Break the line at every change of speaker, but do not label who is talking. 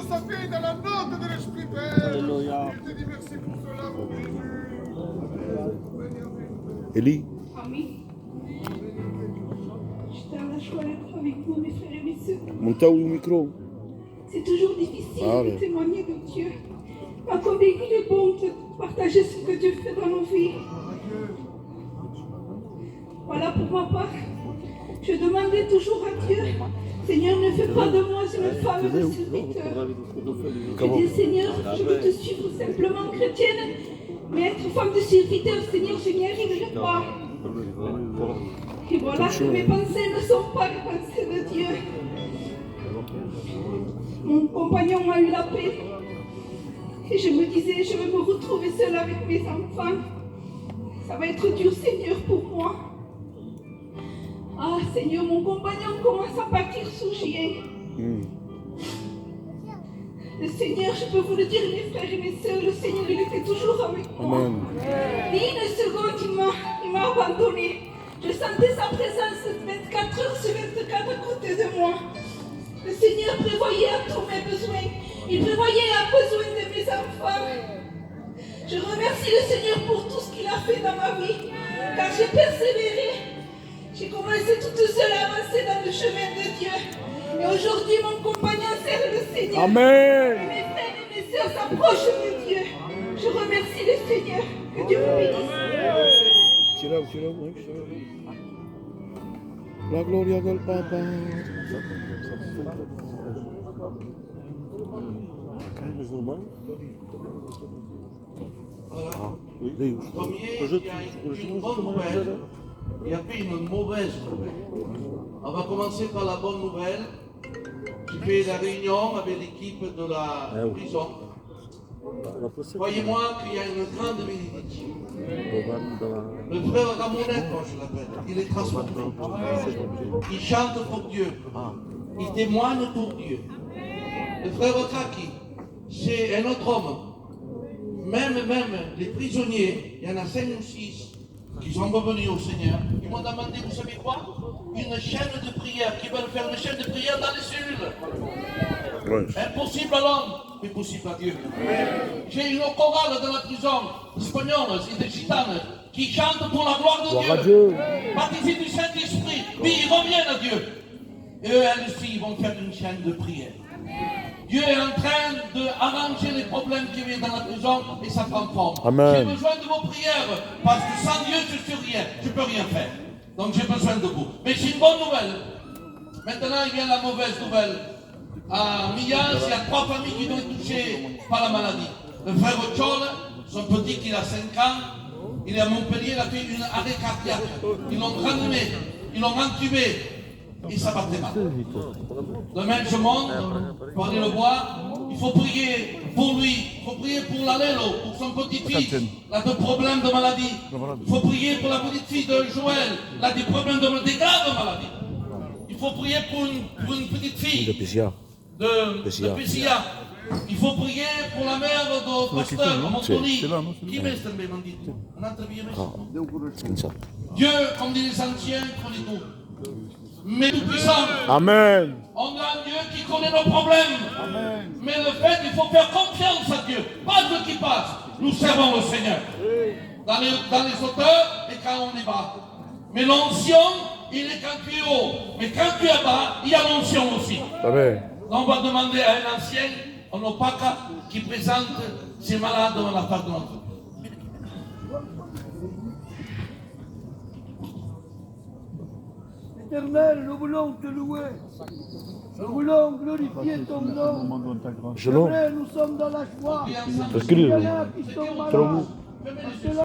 sa fille dans la note de l'Esprit Père.
Alléluia.
Je te dis merci pour cela, mon Jésus.
Élie.
Amen. J'étais à la joie d'être avec vous, mes frères et mes sœurs.
Monta au micro.
C'est toujours difficile
Ah,
de
ouais.
témoigner de Dieu. Mais combien il est bon de partager ce que Dieu fait dans nos vies. Voilà pour ma part. Je demandais toujours à Dieu, Seigneur, ne fais pas de moi une femme de serviteur. Je dis, Seigneur, je veux te suivre simplement chrétienne, mais être femme de serviteur, Seigneur, je n'y arriverai pas. Et voilà que mes pensées ne sont pas les pensées de Dieu. Mon compagnon a eu la paix. Et je me disais, je vais me retrouver seule avec mes enfants. Ça va être dur, Seigneur, pour moi. Ah, Seigneur, mon compagnon commence à partir sous chien. Le Seigneur, je peux vous le dire, mes frères et mes sœurs, le Seigneur, il était toujours avec moi.
Amen.
Ni une seconde, il m'a abandonné. Je sentais sa présence 24 heures sur 24 à côté de moi. Le Seigneur prévoyait à tous mes besoins. Il prévoyait à besoin de mes enfants. Je remercie le Seigneur pour tout ce qu'il a fait dans ma vie, car j'ai persévéré. J'ai commencé toute seule à avancer dans le chemin de Dieu. Et aujourd'hui, mon compagnon sert le Seigneur.
Amen.
Et mes frères et mes sœurs s'approchent de Dieu. Je remercie le Seigneur. Que Dieu vous bénisse.
Tira, oui. La gloria del Papa.
Il y a une mauvaise nouvelle. On va commencer par la bonne nouvelle. J'ai fait la réunion avec l'équipe de la prison. Croyez-moi qu'il y a une grande bénédiction. Le frère Ramonette, moi je l'appelle, il est transformé. Il chante pour Dieu. Il témoigne pour Dieu. Le frère Okaki, c'est un autre homme. Même les prisonniers, il y en a 5 ou 6 qui sont revenus au Seigneur. Ils m'ont demandé, vous savez quoi? Une chaîne de prière, qui veulent faire une chaîne de prière dans les cellules.
Ouais.
Impossible à l'homme, mais possible à Dieu. J'ai une chorale dans la prison espagnole, c'est des gitanes, qui chantent pour la gloire de
Gloire à
Dieu.
Dieu.
Baptisés du Saint-Esprit, puis ils reviennent à Dieu. Et eux, elles aussi, ils vont faire une chaîne de prière. Dieu est en train d'arranger les problèmes qui viennent dans la prison et ça prend forme.
Amen.
J'ai besoin de vos prières parce que sans Dieu, je ne suis rien. Je ne peux rien faire. Donc j'ai besoin de vous. Mais c'est une bonne nouvelle. Maintenant, il vient la mauvaise nouvelle. À Millas, il y a 3 familles qui ont été touchées par la maladie. Le frère Ochol, son petit qui a 5 ans, il est à Montpellier, il a fait une arrêt cardiaque. Ils l'ont ranimé, ils l'ont entubé. Et ça battait mal. Demain, je monte pour aller le voir. Il faut prier pour lui. Il faut prier pour l'Alélo, pour son petit-fils. Il a des problèmes de maladie. Il faut prier pour la petite-fille de Joël. Il a des problèmes des graves maladies. Il faut prier pour une petite-fille
De Pessia.
de Pessia. Il faut prier pour la mère de pasteur Montoni. Qui m'est ce bandit?
Comme ça.
Dieu, comme disent les anciens, connaît tout. Mais tout puissant.
Amen.
On a un Dieu qui connaît nos problèmes. Amen. Mais le fait qu'il faut faire confiance à Dieu. Pas Dieu qui passe. Nous servons le Seigneur. Dans les hauteurs et quand on est bas. Mais l'onction, il est quand tu es haut. Mais quand tu es bas, il y a l'onction aussi.
Amen.
On va demander à un ancien, en Opaka, qui présente ses malades dans la part de notre.
Éternel, nous voulons te louer. Nous voulons glorifier ton nom.
Shalom.
C'est vrai, nous sommes dans la joie.
Parce que
Il y en a qui sont malades.